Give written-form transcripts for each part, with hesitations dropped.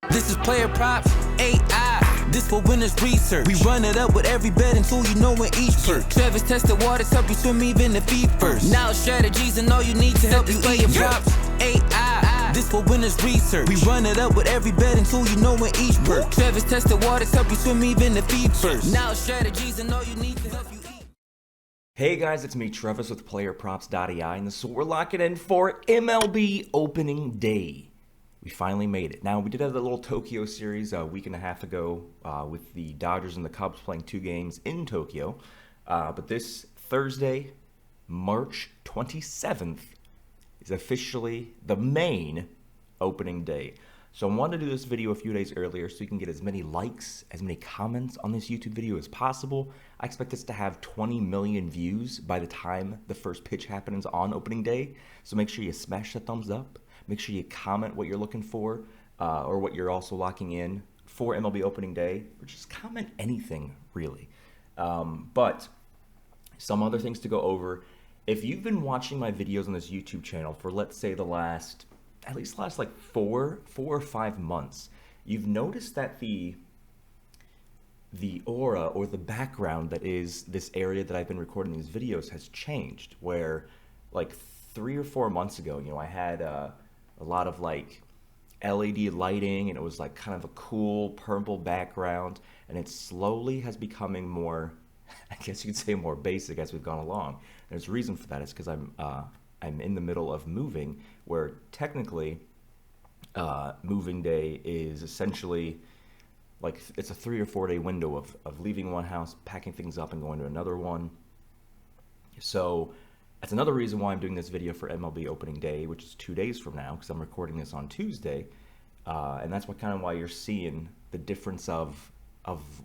This is PlayerProps.ai. This for winners research. We run it up with every betting tool you know in each perk. Trevor's tested waters help you swim even the feet first. Now strategies and all you need to help you PlayerProps.ai. This for winners research. We run it up with every betting tool you know in each perk. Trevor's tested waters help you swim even the feet first. Now strategies and all you need to help you eat. Hey guys, it's me, Travis with PlayerProps.ai, and this is what we're locking in for MLB Opening Day. We finally made it. Now, we did have the little Tokyo series a week and a half ago with the Dodgers and the Cubs playing 2 games in Tokyo. But this Thursday, March 27th, is officially the main opening day. So I wanted to do this video a few days earlier so you can get as many likes, as many comments on this YouTube video as possible. I expect this to have 20 million views by the time the first pitch happens on opening day. So make sure you smash the thumbs up. Make sure you comment what you're looking for or what you're also locking in for MLB Opening Day, or just comment anything, really. But some other things to go over. If you've been watching my videos on this YouTube channel for, let's say, at least the last like 4 or 5 months, you've noticed that the aura or the background that is this area that I've been recording these videos has changed, where like 3 or 4 months ago, I had a lot of like LED lighting, and it was like kind of a cool purple background, and it slowly has becoming more, I guess you could say, more basic as we've gone along. And there's a reason for that. It's because I'm in the middle of moving, where technically moving day is essentially like it's a 3 or 4 day window of leaving one house, packing things up, and going to another one. So that's another reason why I'm doing this video for MLB Opening Day, which is 2 days from now, because I'm recording this on Tuesday, and that's why you're seeing the difference of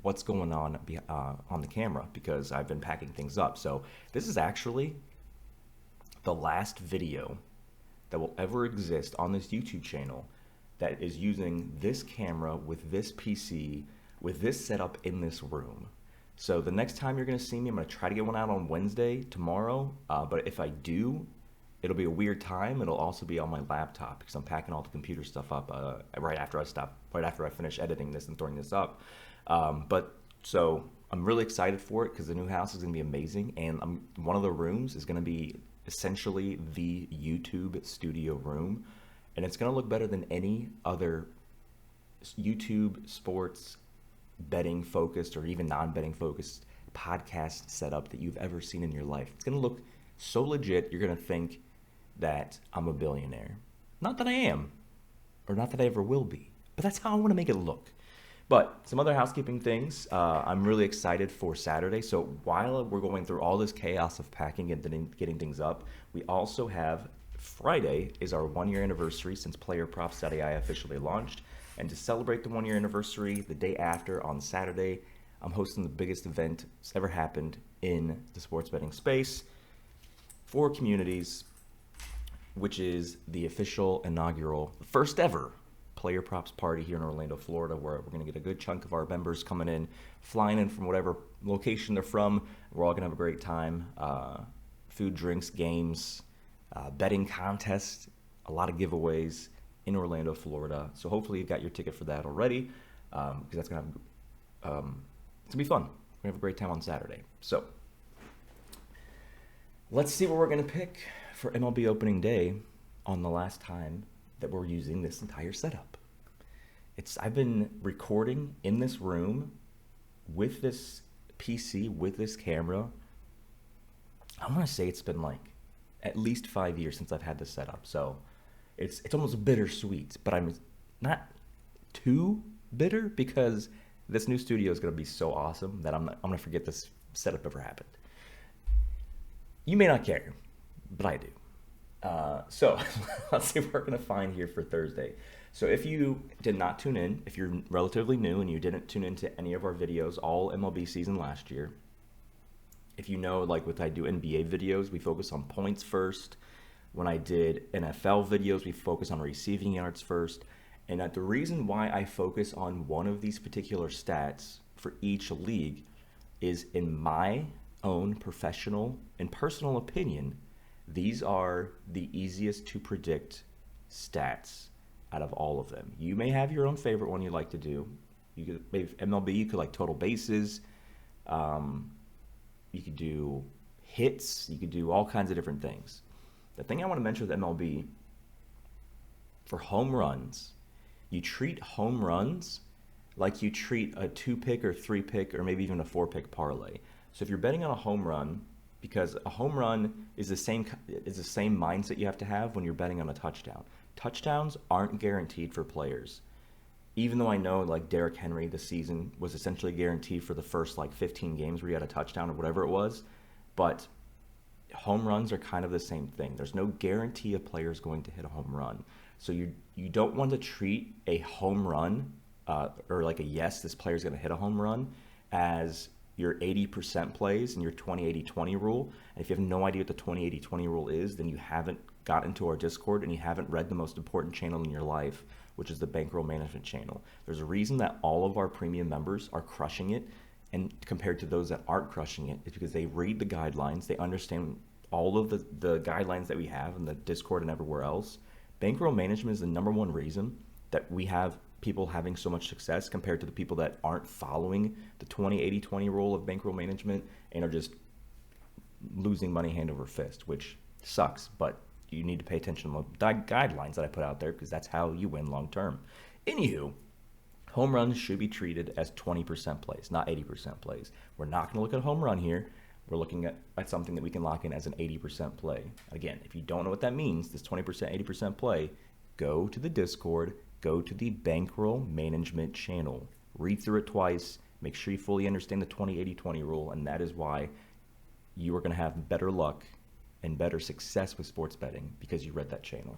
what's going on the camera, because I've been packing things up. So this is actually the last video that will ever exist on this YouTube channel that is using this camera with this PC with this setup in this room. So the next time you're going to see me, I'm going to try to get one out on Wednesday, tomorrow. But if I do, it'll be a weird time. It'll also be on my laptop because I'm packing all the computer stuff up right after I finish editing this and throwing this up. So I'm really excited for it because the new house is going to be amazing. And one of the rooms is going to be essentially the YouTube studio room. And it's going to look better than any other YouTube sports betting focused or even non-betting focused podcast setup that you've ever seen in your life. It's going to look so legit, you're going to think that I'm a billionaire. Not that I am, or not that I ever will be, but that's how I want to make it look. But some other housekeeping things. I'm really excited for Saturday. So while we're going through all this chaos of packing and getting things up, we also have Friday is our 1-year anniversary since PlayerProps.ai officially launched. And to celebrate the 1-year anniversary, the day after, on Saturday, I'm hosting the biggest event that's ever happened in the sports betting space for communities, which is the official inaugural, first ever Player Props party here in Orlando, Florida, where we're going to get a good chunk of our members coming in, flying in from whatever location they're from. We're all going to have a great time. Food, drinks, games, betting contests, a lot of giveaways in Orlando, Florida. So hopefully you've got your ticket for that already, because that's gonna it's gonna be fun. We're gonna have a great time on Saturday. So let's see what we're gonna pick for MLB Opening Day on the last time that we're using this entire setup. I've been recording in this room with this PC, with this camera. I want to say it's been like at least 5 years since I've had this setup. So it's almost bittersweet, but I'm not too bitter because this new studio is going to be so awesome that I'm going to forget this setup ever happened. You may not care, but I do. So let's see what we're going to find here for Thursday. So if you did not tune in, if you're relatively new and you didn't tune into any of our videos all MLB season last year, if you know, like when I do NBA videos, we focus on points first. When I did NFL videos, we focus on receiving yards first. And the reason why I focus on one of these particular stats for each league is, in my own professional and personal opinion, these are the easiest to predict stats out of all of them. You may have your own favorite one you like to do. You could, maybe MLB, you could like total bases. You could do hits. You could do all kinds of different things. The thing I want to mention with MLB, for home runs, you treat home runs like you treat a 2-pick or 3-pick or maybe even a 4-pick parlay. So if you're betting on a home run, because a home run is the same mindset you have to have when you're betting on a touchdown. Touchdowns aren't guaranteed for players. Even though I know like Derrick Henry this season was essentially guaranteed for the first like 15 games where he had a touchdown or whatever it was, but home runs are kind of the same thing. There's no guarantee a player is going to hit a home run. So you don't want to treat a home run or like a yes, this player is going to hit a home run as your 80% plays and your 20-80-20 rule. And if you have no idea what the 20-80-20 rule is, then you haven't got into our Discord and you haven't read the most important channel in your life, which is the Bankroll management channel. There's a reason that all of our premium members are crushing it, and compared to those that aren't crushing it, is because they read the guidelines, they understand all of the guidelines that we have in the Discord and everywhere else. Bankroll management is the #1 reason that we have people having so much success compared to the people that aren't following the 20-80-20 rule of bankroll management and are just losing money hand over fist, which sucks, but you need to pay attention to the guidelines that I put out there because that's how you win long term. Anywho, home runs should be treated as 20% plays, not 80% plays. We're not going to look at a home run here. We're looking at something that we can lock in as an 80% play. Again, if you don't know what that means, this 20%, 80% play, go to the Discord, go to the Bankroll management channel. Read through it twice. Make sure you fully understand the 20-80-20 rule, and that is why you are going to have better luck and better success with sports betting because you read that channel.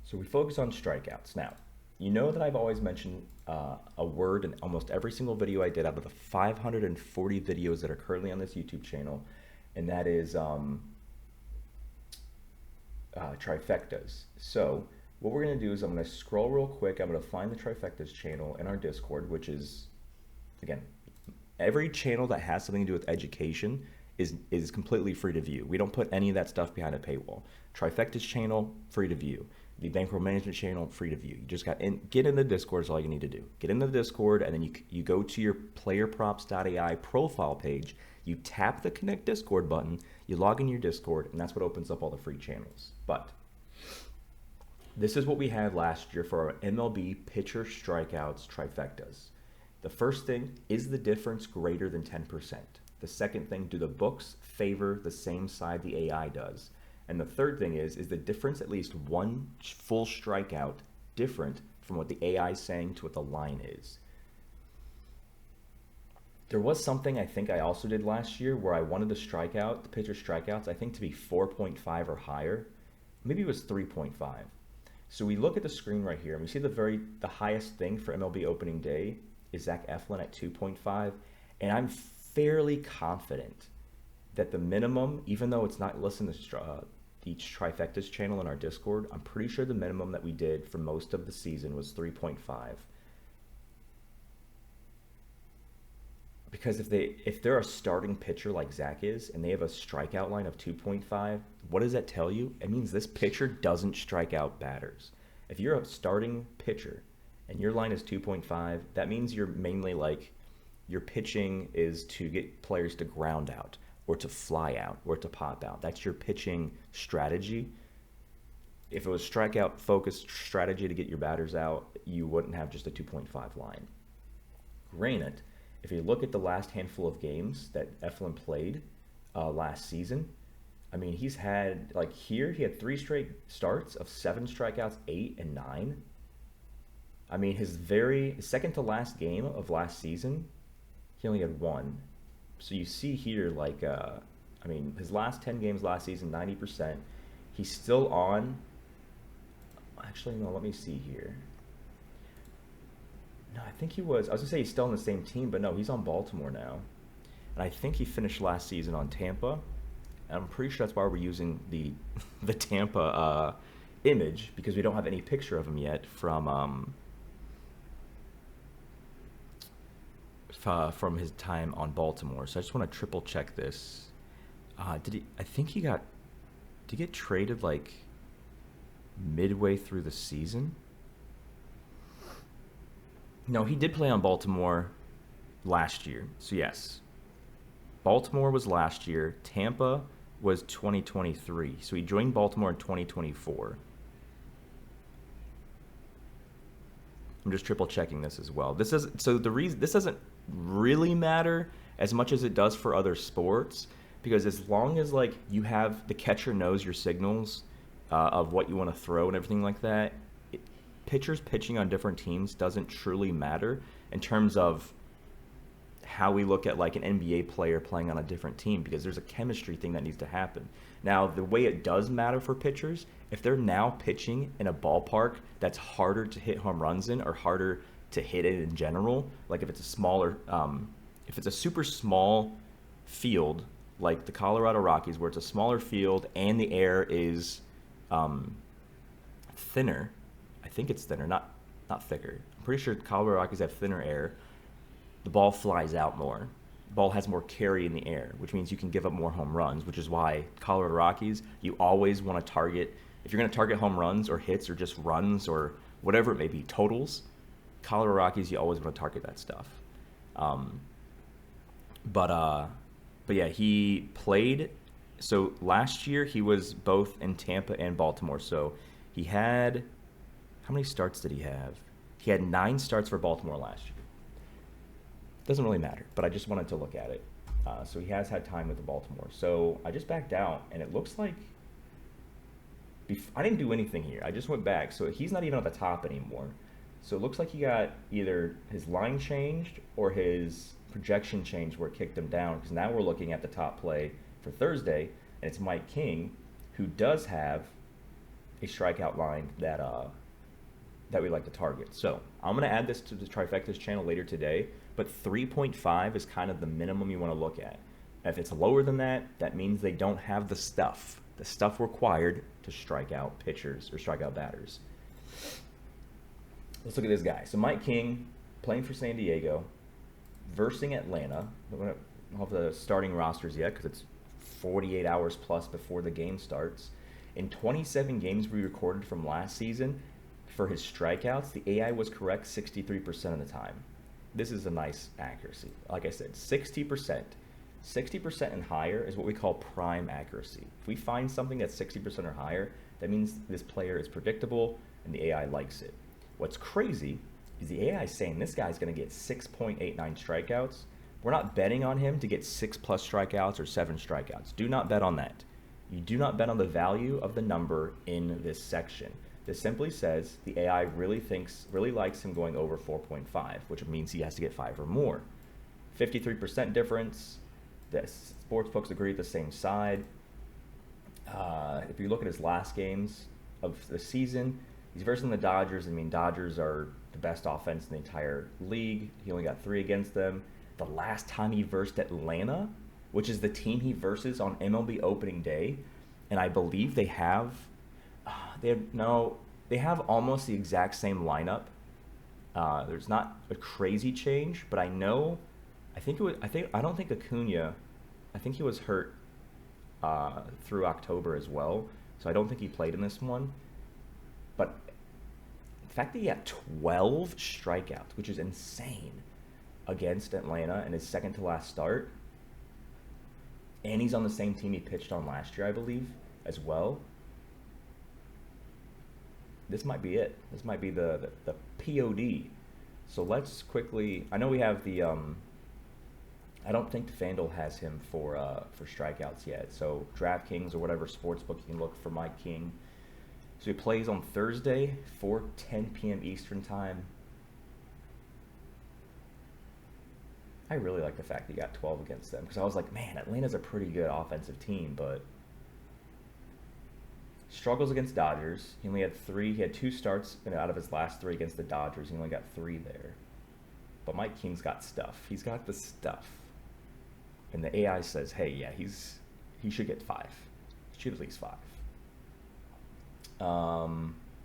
So we focus on strikeouts. Now, you know that I've always mentioned a word in almost every single video I did out of the 540 videos that are currently on this YouTube channel, and that is trifectas. So what we're going to do is I'm going to scroll real quick. I'm going to find the trifectas channel in our Discord, which is, again, every channel that has something to do with education is completely free to view. We don't put any of that stuff behind a paywall. Trifectas channel, free to view. The Bankroll management channel, free to view. You just get in the Discord is all you need to do. Get in the Discord, and then you go to your PlayerProps.ai profile page. You tap the Connect Discord button. You log in your Discord, and that's what opens up all the free channels. But this is what we had last year for our MLB pitcher strikeouts trifectas. The first thing, is the difference greater than 10%? The second thing, do the books favor the same side the AI does? And the third thing is the difference at least one full strikeout different from what the AI is saying to what the line is? There was something I think I also did last year where I wanted the pitcher strikeouts, I think to be 4.5 or higher. Maybe it was 3.5. So we look at the screen right here and we see the highest thing for MLB opening day is Zack Efflin at 2.5. And I'm fairly confident that the minimum, even though it's not listed in each trifectas channel in our Discord, I'm pretty sure the minimum that we did for most of the season was 3.5. Because if they're a starting pitcher like Zack is and they have a strikeout line of 2.5, what does that tell you? It means this pitcher doesn't strike out batters. If you're a starting pitcher and your line is 2.5, that means you're mainly like your pitching is to get players to ground out or to fly out or to pop out. That's your pitching strategy. If it was strikeout focused strategy to get your batters out, you wouldn't have just a 2.5 line. Granted, if you look at the last handful of games that Efflin played last season, I mean, he had 3 straight starts of 7 strikeouts, 8 and 9. I mean, his second to last game of last season, he only had 1. So you see here, his last 10 games last season, 90%. He's still on. Actually, no, let me see here. No, I think he was. I was going to say he's still on the same team, but no, he's on Baltimore now. And I think he finished last season on Tampa. And I'm pretty sure that's why we're using the Tampa image, because we don't have any picture of him yet from his time on Baltimore. So I just want to triple check this. Did he get traded midway through the season. No, he did play on Baltimore last year. So yes, Baltimore was last year. Tampa was 2023. So he joined Baltimore in 2024. I'm just triple checking this as well. This doesn't really matter as much as it does for other sports, because as long as like you have the catcher knows your signals of what you want to throw and everything like that, pitchers pitching on different teams doesn't truly matter in terms of how we look at like an NBA player playing on a different team, because there's a chemistry thing that needs to happen. Now, the way it does matter for pitchers, if they're now pitching in a ballpark that's harder to hit home runs in or harder to hit it in general, like if it's a smaller, if it's a super small field like the Colorado Rockies where it's a smaller field and the air is thinner, I think it's thinner, not thicker. I'm pretty sure Colorado Rockies have thinner air. The ball flies out more. The ball has more carry in the air, which means you can give up more home runs, which is why Colorado Rockies, you always want to target, if you're going to target home runs or hits or just runs or whatever it may be, totals, Colorado Rockies, you always want to target that stuff. But yeah, he played. So last year he was both in Tampa and Baltimore. So he had, how many starts did he have? He had 9 starts for Baltimore last year. Doesn't really matter, but I just wanted to look at it. So he has had time with the Baltimore. So I just backed out, and it looks like I didn't do anything here. I just went back. So he's not even at the top anymore. So it looks like he got either his line changed or his projection changed where it kicked him down, because now we're looking at the top play for Thursday, and it's Mike King, who does have a strikeout line that we like to target. So I'm going to add this to the Trifectas channel later today, but 3.5 is kind of the minimum you want to look at. If it's lower than that, that means they don't have the stuff required to strike out pitchers or strike out batters. Let's look at this guy. So Mike King, playing for San Diego, versing Atlanta. We don't have the starting rosters yet because it's 48 hours plus before the game starts. In 27 games we recorded from last season, for his strikeouts, the AI was correct 63% of the time. This is a nice accuracy. Like I said, 60%. 60% and higher is what we call prime accuracy. If we find something that's 60% or higher, that means this player is predictable and the AI likes it. What's crazy is the AI is saying this guy's going to get 6.89 strikeouts. We're not betting on him to get 6+ strikeouts or 7 strikeouts. Do not bet on that. You do not bet on the value of the number in this section. This simply says the AI really likes him going over 4.5, which means he has to get 5 or more. 53% difference. The sports books agree at the same side. If you look at his last games of the season, he's versing the Dodgers. I mean, Dodgers are the best offense in the entire league. He only got 3 against them. The last time he versed Atlanta, which is the team he versus on MLB Opening Day, and I believe they have almost the exact same lineup. There's not a crazy change, but I don't think Acuna, I think he was hurt through October as well, so I don't think he played in this one. But the fact that he had 12 strikeouts, which is insane, against Atlanta in his second to last start, and he's on the same team he pitched on last year, I believe, as well. This might be it. This might be the POD. So let's quickly, I know we have the, I don't think the FanDuel has him for strikeouts yet. So DraftKings or whatever sportsbook you can look for Mike King. So he plays on Thursday, 4:10 p.m. Eastern time. I really like the fact that he got 12 against them, because I was like, man, Atlanta's a pretty good offensive team, but struggles against Dodgers. He only had 3. He had 2 starts out of his last 3 against the Dodgers. He only got 3 there. But Mike King's got stuff. He's got the stuff. And the AI says, hey, yeah, he should get 5. He should at least 5.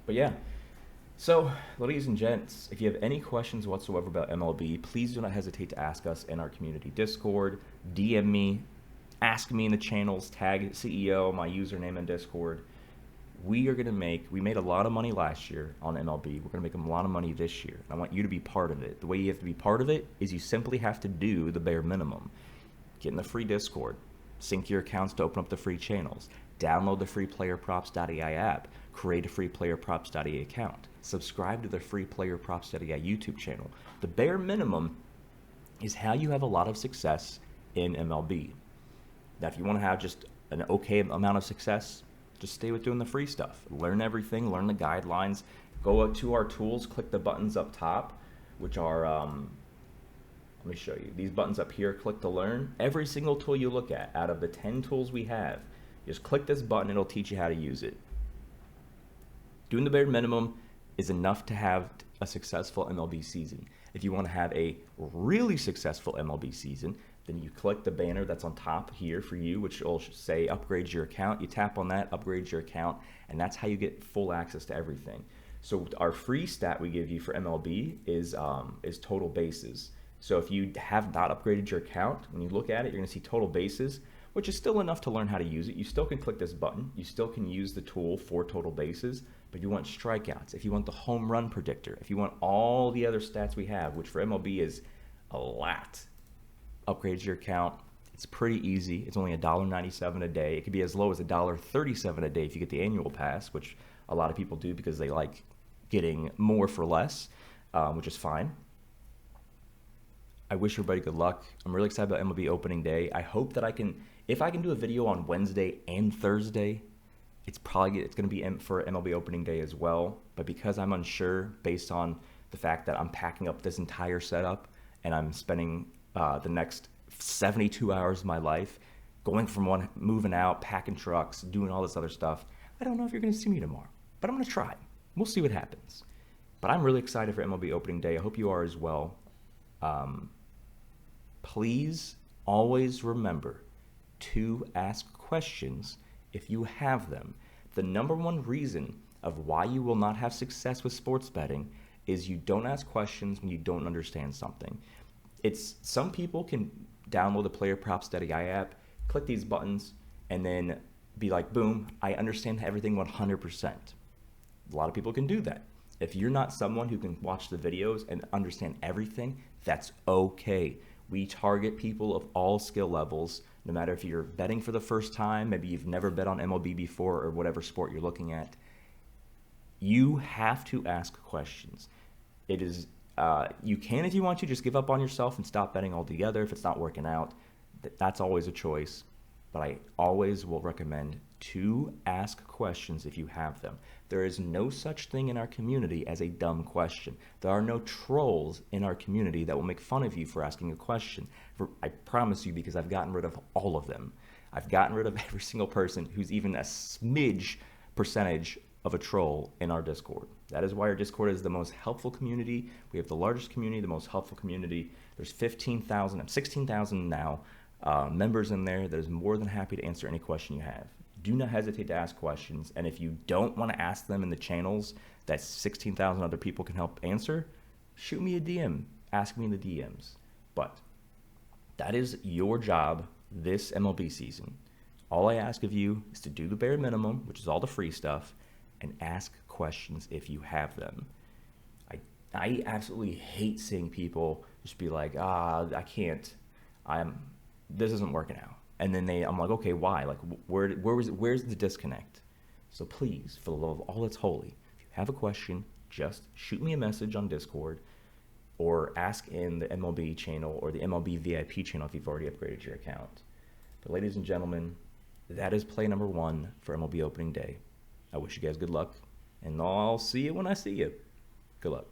But yeah. So, ladies and gents, if you have any questions whatsoever about MLB, please do not hesitate to ask us in our community Discord. DM me. Ask me in the channels. Tag CEO, my username in Discord. we made a lot of money last year on MLB. We're going to make a lot of money this year. And I want you to be part of it. The way you have to be part of it is you simply have to do the bare minimum. Get in the free Discord. Sync your accounts to open up the free channels. Download the free PlayerProps.ai app. Create a free PlayerProps.ai account. Subscribe to the free PlayerProps.ai YouTube channel. The bare minimum is how you have a lot of success in MLB. Now, if you want to have just an okay amount of success, just stay with doing the free stuff. Learn everything, learn the guidelines. Go up to our tools, click the buttons up top, which are, let me show you. These buttons up here, click to learn. Every single tool you look at, out of the 10 tools we have, just click this button, it'll teach you how to use it. Doing the bare minimum is enough to have a successful MLB season. If you want to have a really successful MLB season, then you click the banner that's on top here for you, which will say upgrade your account. You tap on that, upgrade your account, and that's how you get full access to everything. So our free stat we give you for MLB is total bases. So if you have not upgraded your account, when you look at it, you're going to see total bases, which is still enough to learn how to use it. You still can click this button. You still can use the tool for total bases, but you want strikeouts, if you want the home run predictor, if you want all the other stats we have, which for MLB is a lot, upgrade your account. It's pretty easy. It's only $1.97 a day. It could be as low as $1.37 a day if you get the annual pass, which a lot of people do because they like getting more for less, which is fine. I wish everybody good luck. I'm really excited about MLB opening day. I hope that if I can do a video on Wednesday and Thursday, it's going to be for MLB opening day as well. But because I'm unsure based on the fact that I'm packing up this entire setup and I'm spending the next 72 hours of my life going from moving out, packing trucks, doing all this other stuff, I don't know if you're going to see me tomorrow, but I'm going to try. We'll see what happens. But I'm really excited for MLB opening day. I hope you are as well. Please always remember to ask questions if you have them. The number one reason of why you will not have success with sports betting is you don't ask questions when you don't understand something. Some people can download the PlayerProps.ai app, click these buttons, and then be like, boom, I understand everything 100%. A lot of people can do that. If you're not someone who can watch the videos and understand everything, that's okay. We target people of all skill levels, no matter if you're betting for the first time, maybe you've never bet on MLB before or whatever sport you're looking at. You have to ask questions. It is, you can, if you want to, just give up on yourself and stop betting altogether if it's not working out. That's always a choice. But I always will recommend to ask questions if you have them. There is no such thing in our community as a dumb question. There are no trolls in our community that will make fun of you for asking a question. I promise you, because I've gotten rid of all of them. I've gotten rid of every single person who's even a smidge percentage of a troll in our Discord. That is why our Discord is the most helpful community. We have the largest community, the most helpful community. There's 16,000 now members in there that is more than happy to answer any question you have. Do not hesitate to ask questions, and if you don't want to ask them in the channels that 16,000 other people can help answer, shoot me a DM, ask me in the DMs. But that is your job this MLB season. All I ask of you is to do the bare minimum, which is all the free stuff, and ask questions if you have them. I absolutely hate seeing people just be like, I can't, this isn't working out. And then I'm like, okay, why? Like, where's the disconnect? So please, for the love of all that's holy, if you have a question, just shoot me a message on Discord or ask in the MLB channel or the MLB VIP channel if you've already upgraded your account. But ladies and gentlemen, that is play number 1 for MLB opening day. I wish you guys good luck, and I'll see you when I see you. Good luck.